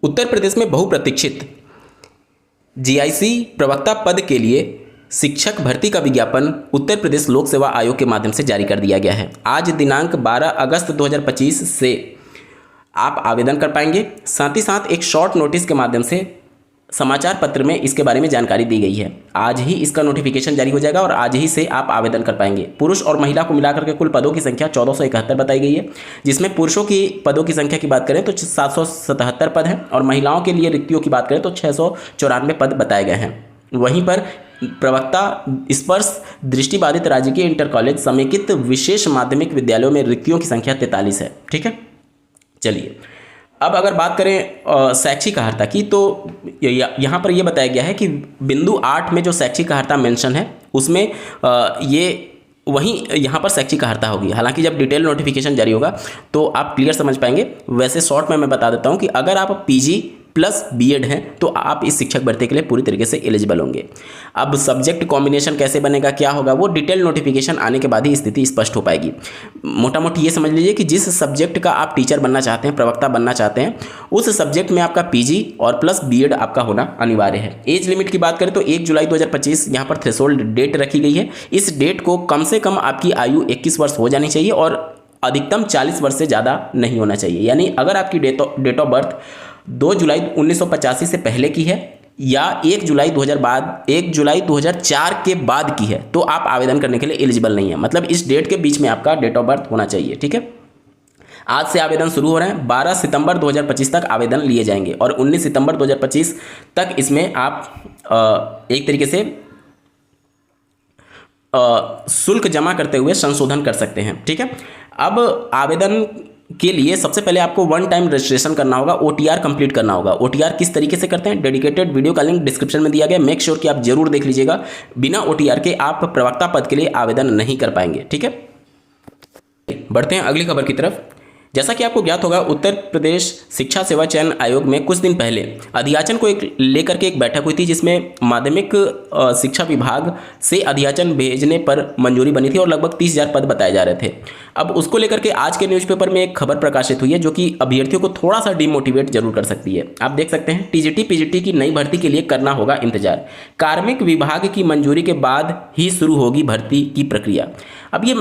उत्तर प्रदेश में बहुप्रतीक्षित जीआईसी प्रवक्ता पद के लिए शिक्षक भर्ती का विज्ञापन उत्तर प्रदेश लोक सेवा आयोग के माध्यम से जारी कर दिया गया है। आज दिनांक 12 अगस्त 2025 से आप आवेदन कर पाएंगे। साथ ही साथ एक शॉर्ट नोटिस के माध्यम से समाचार पत्र में इसके बारे में जानकारी दी गई है। आज ही इसका नोटिफिकेशन जारी हो जाएगा और आज ही से आप आवेदन कर पाएंगे। पुरुष और महिला को मिलाकर के कुल पदों की संख्या 1471 बताई गई है, जिसमें पुरुषों की पदों की संख्या की बात करें तो 777 पद हैं और महिलाओं के लिए रिक्तियों की बात करें तो 694 पद बताए गए हैं। वहीं पर प्रवक्ता स्पर्श दृष्टिबाधित राजकीय इंटर कॉलेज समेकित विशेष माध्यमिक विद्यालयों में रिक्तियों की संख्या 43 है। ठीक है, चलिए अब अगर बात करें शैक्षिक अर्हता की, तो यहाँ पर यह बताया गया है कि बिंदु 8 में जो शैक्षिक अर्हता मेंशन है उसमें ये वहीं यहाँ पर शैक्षिक अर्हता होगी। हालांकि जब डिटेल नोटिफिकेशन जारी होगा तो आप क्लियर समझ पाएंगे। वैसे शॉर्ट में मैं बता देता हूँ कि अगर आप पीजी प्लस बीएड हैं तो आप इस शिक्षक भर्ती के लिए पूरी तरीके से एलिजिबल होंगे। अब सब्जेक्ट कॉम्बिनेशन कैसे बनेगा, क्या होगा, वो डिटेल नोटिफिकेशन आने के बाद ही स्थिति स्पष्ट हो पाएगी। मोटा मोटी ये समझ लीजिए कि जिस सब्जेक्ट का आप टीचर बनना चाहते हैं, प्रवक्ता बनना चाहते हैं, उस सब्जेक्ट में आपका पीजी और प्लस बीएड आपका होना अनिवार्य है। एज लिमिट की बात करें तो 1 जुलाई 2025 यहाँ पर थ्रेशोल्ड डेट रखी गई है। इस डेट को कम से कम आपकी आयु 21 वर्ष हो जानी चाहिए और अधिकतम 40 वर्ष से ज़्यादा नहीं होना चाहिए। यानी अगर आपकी डेट ऑफ बर्थ 2 जुलाई 1985 से पहले की है या 1 जुलाई 2004 के बाद की है तो आप आवेदन करने के लिए एलिजिबल नहीं है। मतलब इस डेट के बीच में आपका डेट ऑफ बर्थ होना चाहिए। ठीक है, आज से आवेदन शुरू हो रहे हैं। 12 सितंबर 2025 तक आवेदन लिए जाएंगे और 19 सितंबर 2025 तक इसमें आप एक तरीके से शुल्क जमा करते हुए संशोधन कर सकते हैं। ठीक है, अब आवेदन के लिए सबसे पहले आपको 1 टाइम रजिस्ट्रेशन करना होगा, ओटीआर कंप्लीट करना होगा। ओटीआर किस तरीके से करते हैं, डेडिकेटेड वीडियो का लिंक डिस्क्रिप्शन में दिया गया, मेक श्योर कि आप जरूर देख लीजिएगा। बिना ओटीआर के आप प्रवक्ता पद के लिए आवेदन नहीं कर पाएंगे। ठीक है, बढ़ते हैं अगली खबर की तरफ। जैसा कि आपको ज्ञात होगा, उत्तर प्रदेश शिक्षा सेवा चयन आयोग में कुछ दिन पहले अध्याचन को लेकर के एक बैठक हुई थी, जिसमें माध्यमिक शिक्षा विभाग से अध्याचन भेजने पर मंजूरी बनी थी और लगभग 30,000 पद बताए जा रहे थे। अब उसको लेकर के आज के न्यूज़पेपर में एक खबर प्रकाशित हुई है जो कि अभ्यर्थियों को थोड़ा सा डिमोटिवेट जरूर कर सकती है। आप देख सकते हैं, टीजीटी पीजीटी की नई भर्ती के लिए करना होगा इंतजार, कार्मिक विभाग की मंजूरी के बाद ही शुरू होगी भर्ती की प्रक्रिया। अब ये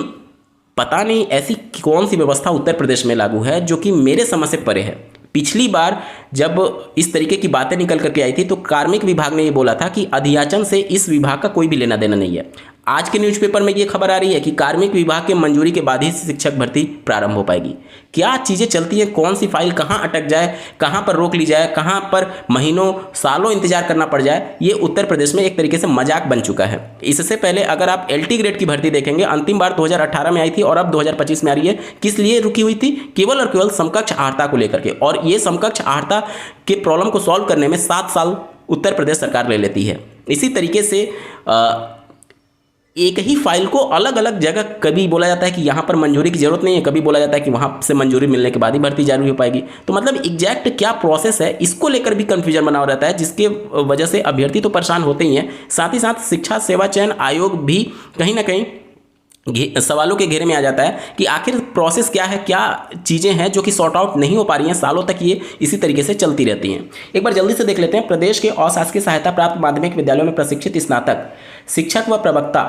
पता नहीं ऐसी कौन सी व्यवस्था उत्तर प्रदेश में लागू है जो कि मेरे समझ से परे है। पिछली बार जब इस तरीके की बातें निकल करके आई थी तो कार्मिक विभाग ने ये बोला था कि अध्याचन से इस विभाग का कोई भी लेना देना नहीं है। आज के न्यूज़पेपर में ये खबर आ रही है कि कार्मिक विभाग के मंजूरी के बाद ही शिक्षक भर्ती प्रारंभ हो पाएगी। क्या चीज़ें चलती हैं, कौन सी फाइल कहाँ अटक जाए, कहाँ पर रोक ली जाए, कहाँ पर महीनों सालों इंतजार करना पड़ जाए, ये उत्तर प्रदेश में एक तरीके से मजाक बन चुका है। इससे पहले अगर आप एलटी ग्रेड की भर्ती देखेंगे, अंतिम बार 2018 में आई थी और अब 2025 में आ रही है। किस लिए रुकी हुई थी, केवल और केवल समकक्ष अर्हता को लेकर के, और ये समकक्ष अर्हता के प्रॉब्लम को सॉल्व करने में 7 साल उत्तर प्रदेश सरकार ले लेती है। इसी तरीके से एक ही फाइल को अलग अलग जगह कभी बोला जाता है कि यहाँ पर मंजूरी की जरूरत नहीं है, कभी बोला जाता है कि वहाँ से मंजूरी मिलने के बाद ही भर्ती जारी हो पाएगी। तो मतलब एग्जैक्ट क्या प्रोसेस है, इसको लेकर भी कंफ्यूजन बना रहता है, जिसके वजह से अभ्यर्थी तो परेशान होते ही हैं, साथ ही साथ शिक्षा सेवा चयन आयोग भी कहीं ना कहीं सवालों के घेरे में आ जाता है कि आखिर प्रोसेस क्या है, क्या चीज़ें हैं जो कि सॉर्ट आउट नहीं हो पा रही हैं। सालों तक ये इसी तरीके से चलती रहती हैं। एक बार जल्दी से देख लेते हैं। प्रदेश के अशासकीय सहायता प्राप्त माध्यमिक विद्यालयों में प्रशिक्षित स्नातक शिक्षक व प्रवक्ता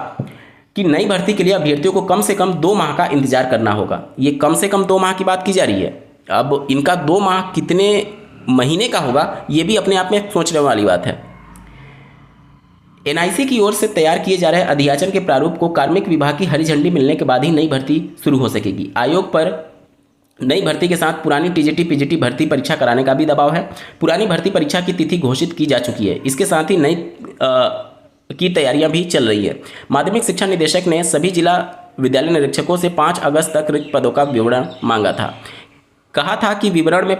की नई भर्ती के लिए अभ्यर्थियों को कम से कम 2 माह का इंतजार करना होगा। ये कम से कम 2 माह की बात की जा रही है। अब इनका 2 माह कितने महीने का होगा, ये भी अपने आप में सोचने वाली बात है। एनआईसी की ओर से तैयार किए जा रहे अध्याचन के प्रारूप को कार्मिक विभाग की हरी झंडी मिलने के बाद ही नई भर्ती शुरू हो सकेगी। आयोग पर नई भर्ती के साथ पुरानी टीजीटी पीजीटी भर्ती परीक्षा कराने का भी दबाव है। पुरानी भर्ती परीक्षा की तिथि घोषित की जा चुकी है। इसके साथ ही नई की तैयारियां भी चल रही है। माध्यमिक शिक्षा निदेशक ने सभी जिला विद्यालय निरीक्षकों से 5 अगस्त तक रिक्त पदों का विवरण मांगा था। कहा था कि विवरण में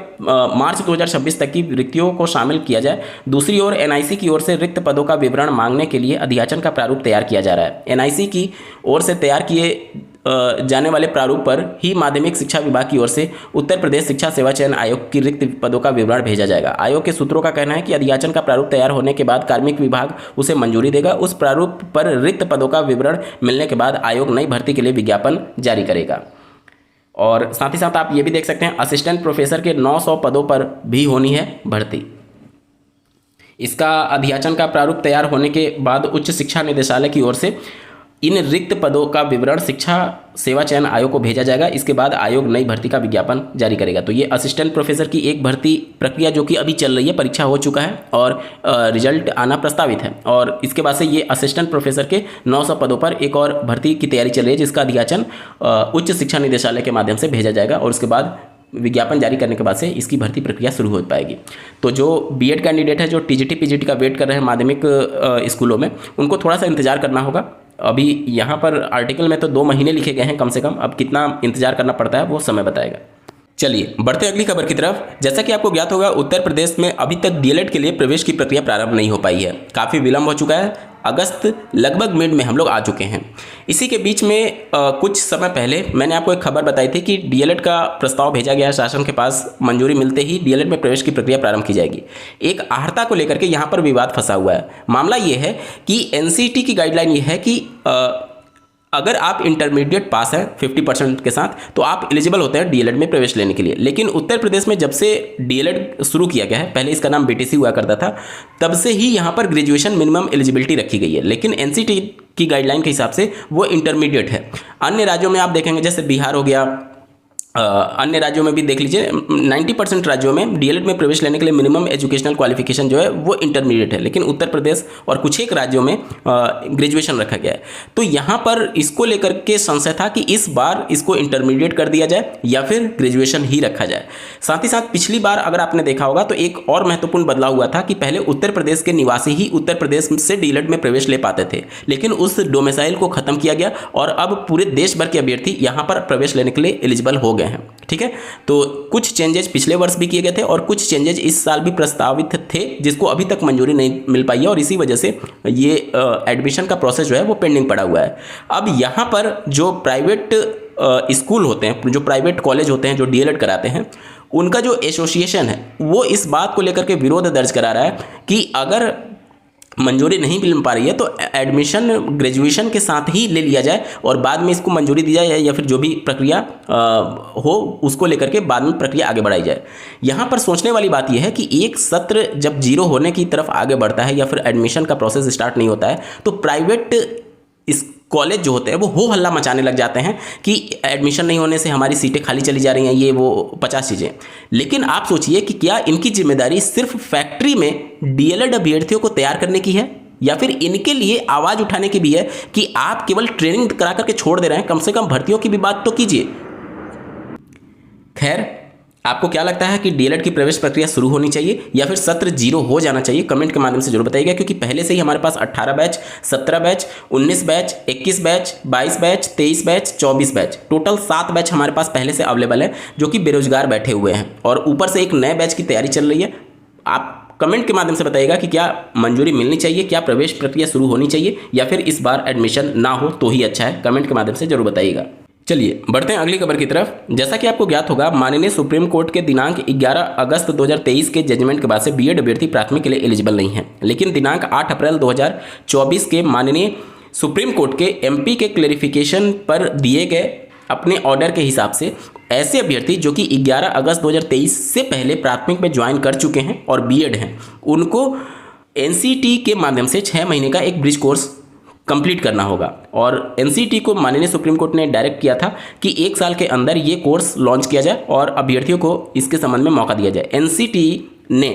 मार्च 2026 तक की रिक्तियों को शामिल किया जाए। दूसरी ओर एनआईसी की ओर से रिक्त पदों का विवरण मांगने के लिए अध्याचन का प्रारूप तैयार किया जा रहा है। एनआईसी की ओर से तैयार किए जाने वाले प्रारूप पर ही माध्यमिक शिक्षा विभाग की ओर से उत्तर प्रदेश शिक्षा सेवा चयन आयोग की रिक्त पदों का विवरण भेजा जाएगा। आयोग के सूत्रों का कहना है कि अध्याचन का प्रारूप तैयार होने के बाद कार्मिक विभाग उसे मंजूरी देगा। उस प्रारूप पर रिक्त पदों का विवरण मिलने के बाद आयोग नई भर्ती के लिए विज्ञापन जारी करेगा। और साथ ही साथ आप ये भी देख सकते हैं असिस्टेंट प्रोफेसर के 900 पदों पर भी होनी है भर्ती। इसका अध्याचन का प्रारूप तैयार होने के बाद उच्च शिक्षा निदेशालय की ओर से इन रिक्त पदों का विवरण शिक्षा सेवा चयन आयोग को भेजा जाएगा। इसके बाद आयोग नई भर्ती का विज्ञापन जारी करेगा। तो ये असिस्टेंट प्रोफेसर की एक भर्ती प्रक्रिया जो कि अभी चल रही है, परीक्षा हो चुका है और रिजल्ट आना प्रस्तावित है। और इसके बाद से ये असिस्टेंट प्रोफेसर के 900 पदों पर एक और भर्ती की तैयारी चल रही है, जिसका अध्याचन उच्च शिक्षा निदेशालय के माध्यम से भेजा जाएगा और उसके बाद विज्ञापन जारी करने के बाद से इसकी भर्ती प्रक्रिया शुरू हो पाएगी। तो जो बीएड कैंडिडेट है, जो टीजीटी पीजीटी का वेट कर रहे हैं माध्यमिक स्कूलों में, उनको थोड़ा सा इंतजार करना होगा। अभी यहाँ पर आर्टिकल में तो 2 महीने लिखे गए हैं कम से कम, अब कितना इंतजार करना पड़ता है वो समय बताएगा। चलिए बढ़ते अगली खबर की तरफ। जैसा कि आपको ज्ञात होगा, उत्तर प्रदेश में अभी तक डीएलएड के लिए प्रवेश की प्रक्रिया प्रारंभ नहीं हो पाई है। काफ़ी विलंब हो चुका है, अगस्त लगभग मिड में हम लोग आ चुके हैं। इसी के बीच में कुछ समय पहले मैंने आपको एक खबर बताई थी कि डीएलएड का प्रस्ताव भेजा गया है शासन के पास, मंजूरी मिलते ही डीएलएड में प्रवेश की प्रक्रिया प्रारंभ की जाएगी। एक आहर्ता को लेकर के यहाँ पर विवाद फंसा हुआ है। मामला ये है कि एनसीटी की गाइडलाइन ये है कि अगर आप इंटरमीडिएट पास हैं 50% के साथ, तो आप एलिजिबल होते हैं डीएलएड में प्रवेश लेने के लिए। लेकिन उत्तर प्रदेश में जब से डीएलएड शुरू किया गया है, पहले इसका नाम बीटीसी हुआ करता था, तब से ही यहाँ पर ग्रेजुएशन मिनिमम एलिजिबिलिटी रखी गई है। लेकिन एनसीटी की गाइडलाइन के हिसाब से वो इंटरमीडिएट है। अन्य राज्यों में आप देखेंगे, जैसे बिहार हो गया, अन्य राज्यों में भी देख लीजिए, 90% राज्यों में डीएलएड में प्रवेश लेने के लिए मिनिमम एजुकेशनल क्वालिफिकेशन जो है वो इंटरमीडिएट है। लेकिन उत्तर प्रदेश और कुछ एक राज्यों में ग्रेजुएशन रखा गया है। तो यहाँ पर इसको लेकर के संशय था कि इस बार इसको इंटरमीडिएट कर दिया जाए या फिर ग्रेजुएशन ही रखा जाए। साथ ही साथ पिछली बार अगर आपने देखा होगा तो एक और महत्वपूर्ण बदलाव हुआ था कि पहले उत्तर प्रदेश के निवासी ही उत्तर प्रदेश से डीएलएड में प्रवेश ले पाते थे, लेकिन उस डोमिसाइल को खत्म किया गया और अब पूरे देश भर के अभ्यर्थी यहाँ पर प्रवेश लेने के लिए एलिजिबल हो गए हैं। ठीक है, तो कुछ चेंजेस पिछले वर्ष भी किए गए थे और कुछ चेंजेस इस साल भी प्रस्तावित थे, जिसको अभी तक मंजूरी नहीं मिल पाई है और इसी वजह से ये एडमिशन का प्रोसेस जो है वो पेंडिंग पड़ा हुआ है। अब यहाँ पर जो प्राइवेट स्कूल होते हैं, जो प्राइवेट कॉलेज होते हैं जो डीएलएड कराते हैं, उनका जो एसोसिएशन है वो इस बात को लेकर के विरोध दर्ज करा रहा है कि अगर मंजूरी नहीं मिल पा रही है तो एडमिशन ग्रेजुएशन के साथ ही ले लिया जाए और बाद में इसको मंजूरी दी जाए, या फिर जो भी प्रक्रिया हो उसको लेकर के बाद में प्रक्रिया आगे बढ़ाई जाए। यहाँ पर सोचने वाली बात यह है कि एक सत्र जब जीरो होने की तरफ आगे बढ़ता है या फिर एडमिशन का प्रोसेस स्टार्ट नहीं होता है, तो प्राइवेट इस कॉलेज जो होते हैं वो हो हल्ला मचाने लग जाते हैं कि एडमिशन नहीं होने से हमारी सीटें खाली चली जा रही हैं, ये वो 50 चीज़ें। लेकिन आप सोचिए कि क्या इनकी जिम्मेदारी सिर्फ फैक्ट्री में डीएलएड अभ्यर्थियों को तैयार करने की है या फिर इनके लिए आवाज़ उठाने की भी है कि आप केवल ट्रेनिंग करा करके छोड़ दे रहे हैं, कम से कम भर्तियों की भी बात तो कीजिए। खैर, आपको क्या लगता है कि डीएलएड की प्रवेश प्रक्रिया शुरू होनी चाहिए या फिर सत्र जीरो हो जाना चाहिए? कमेंट के माध्यम से जरूर बताइएगा, क्योंकि पहले से ही हमारे पास 18 batch, 17 batch, 19 batch, 21 batch, 22 batch, 23 batch, 24 batch, total 7 batch हमारे पास पहले से अवेलेबल है, जो कि बेरोजगार बैठे हुए हैं और ऊपर से एक नए बैच की तैयारी चल रही है। आप कमेंट के माध्यम से बताइएगा कि क्या मंजूरी मिलनी चाहिए, क्या प्रवेश प्रक्रिया शुरू होनी चाहिए या फिर इस बार एडमिशन ना हो तो ही अच्छा है। कमेंट के माध्यम से जरूर बताइएगा। चलिए बढ़ते हैं अगली खबर की तरफ। जैसा कि आपको ज्ञात होगा, माननीय सुप्रीम कोर्ट के दिनांक 11 अगस्त 2023 के जजमेंट के बाद से बीएड अभ्यर्थी प्राथमिक के लिए एलिजिबल नहीं है। लेकिन दिनांक 8 अप्रैल 2024 के माननीय सुप्रीम कोर्ट के एमपी के क्लेरिफिकेशन पर दिए गए अपने ऑर्डर के हिसाब से ऐसे अभ्यर्थी जो कि 11 अगस्त 2023 से पहले प्राथमिक में ज्वाइन कर चुके हैं और बीएड हैं, उनको एनसीटी के माध्यम से 6 महीने का एक ब्रिज कोर्स कंप्लीट करना होगा। और एनसीटी को माननीय सुप्रीम कोर्ट ने डायरेक्ट किया था कि 1 साल के अंदर ये कोर्स लॉन्च किया जाए और अभ्यर्थियों को इसके संबंध में मौका दिया जाए। एनसीटी ने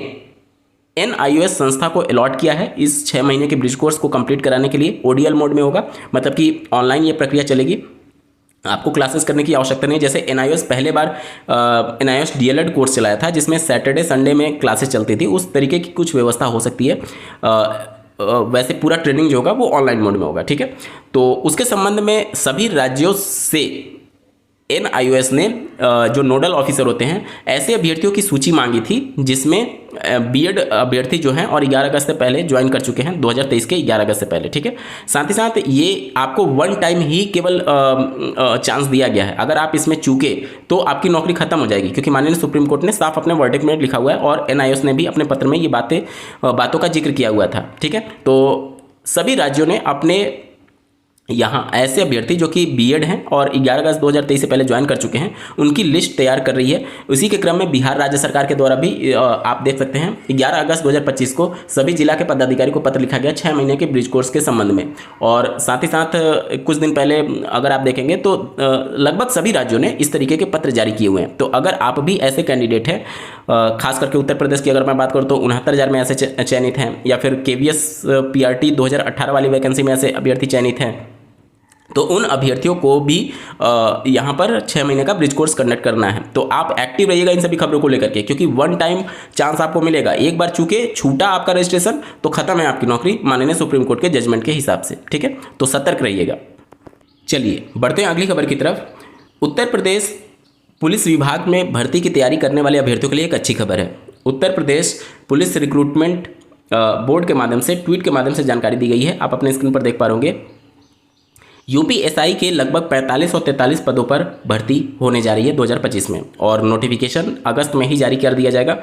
एनआईओएस संस्था को अलॉट किया है इस 6 महीने के ब्रिज कोर्स को कंप्लीट कराने के लिए। ओडीएल मोड में होगा, मतलब कि ऑनलाइन ये प्रक्रिया चलेगी, आपको क्लासेस करने की आवश्यकता नहीं। जैसे एनआईओएस पहले बार एनआईओएस डीएलएड कोर्स चलाया था जिसमें सैटरडे संडे में क्लासेस चलती थी, उस तरीके की कुछ व्यवस्था हो सकती है। वैसे पूरा ट्रेनिंग जो होगा वो ऑनलाइन मोड में होगा। ठीक है, तो उसके संबंध में सभी राज्यों से एनआईओएस ने जो नोडल ऑफिसर होते हैं ऐसे अभ्यर्थियों की सूची मांगी थी जिसमें बीएड अभ्यर्थी जो हैं और 11 अगस्त से पहले ज्वाइन कर चुके हैं, 2023 के 11 अगस्त से पहले। ठीक है, साथ ही साथ ये आपको 1 टाइम ही केवल चांस दिया गया है। अगर आप इसमें चूके तो आपकी नौकरी खत्म हो जाएगी, क्योंकि माननीय सुप्रीम कोर्ट ने साफ अपने वर्डिक्ट में लिखा हुआ है और एनआईओएस ने भी अपने पत्र में ये बातों का जिक्र किया हुआ था। ठीक है, तो सभी राज्यों ने अपने यहाँ ऐसे अभ्यर्थी जो कि बीएड हैं और 11 अगस्त 2023 से पहले ज्वाइन कर चुके हैं उनकी लिस्ट तैयार कर रही है। उसी के क्रम में बिहार राज्य सरकार के द्वारा भी आप देख सकते हैं 11 अगस्त 2025 को सभी जिला के पदाधिकारी को पत्र लिखा गया 6 महीने के ब्रिज कोर्स के संबंध में। और साथ ही साथ कुछ दिन पहले अगर आप देखेंगे तो लगभग सभी राज्यों ने इस तरीके के पत्र जारी किए हुए हैं। तो अगर आप भी ऐसे कैंडिडेट हैं, खास करके उत्तर प्रदेश की अगर मैं बात करूँ तो 69,000 में ऐसे चयनित हैं, या फिर KVS PRT 2018 वाली वैकेंसी में ऐसे अभ्यर्थी चयनित हैं, तो उन अभ्यर्थियों को भी यहाँ पर 6 महीने का ब्रिज कोर्स कंडक्ट करना है। तो आप एक्टिव रहिएगा इन सभी खबरों को लेकर के, क्योंकि वन टाइम चांस आपको मिलेगा। एक बार चूंकि छूटा आपका रजिस्ट्रेशन तो खत्म है आपकी नौकरी, माननीय सुप्रीम कोर्ट के जजमेंट के हिसाब से। ठीक है, तो सतर्क रहिएगा। चलिए बढ़ते हैं अगली खबर की तरफ। उत्तर प्रदेश पुलिस विभाग में भर्ती की तैयारी करने वाले अभ्यर्थियों के लिए एक अच्छी खबर है। Uttar Pradesh police recruitment board के माध्यम से ट्वीट के माध्यम से जानकारी दी गई है। आप अपने स्क्रीन पर देख पा रहे होंगे। UPSI के लगभग 45 और 43 पदों पर भर्ती होने जा रही है 2025 में, और नोटिफिकेशन अगस्त में ही जारी कर दिया जाएगा।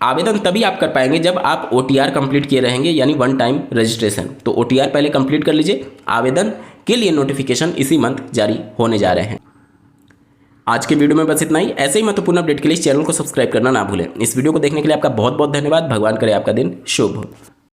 आवेदन तभी आप कर पाएंगे जब आप OTR कंप्लीट किए रहेंगे, यानी वन टाइम रजिस्ट्रेशन। तो OTR पहले कंप्लीट कर लीजिए। आवेदन के लिए नोटिफिकेशन इसी मंथ जारी होने जा रहे हैं। आज के वीडियो में बस इतना ही। ऐसे ही महत्वपूर्ण अपडेट के लिए इस चैनल को सब्सक्राइब करना ना भूलें। इस वीडियो को देखने के लिए आपका बहुत बहुत धन्यवाद। भगवान करे आपका दिन शुभ हो।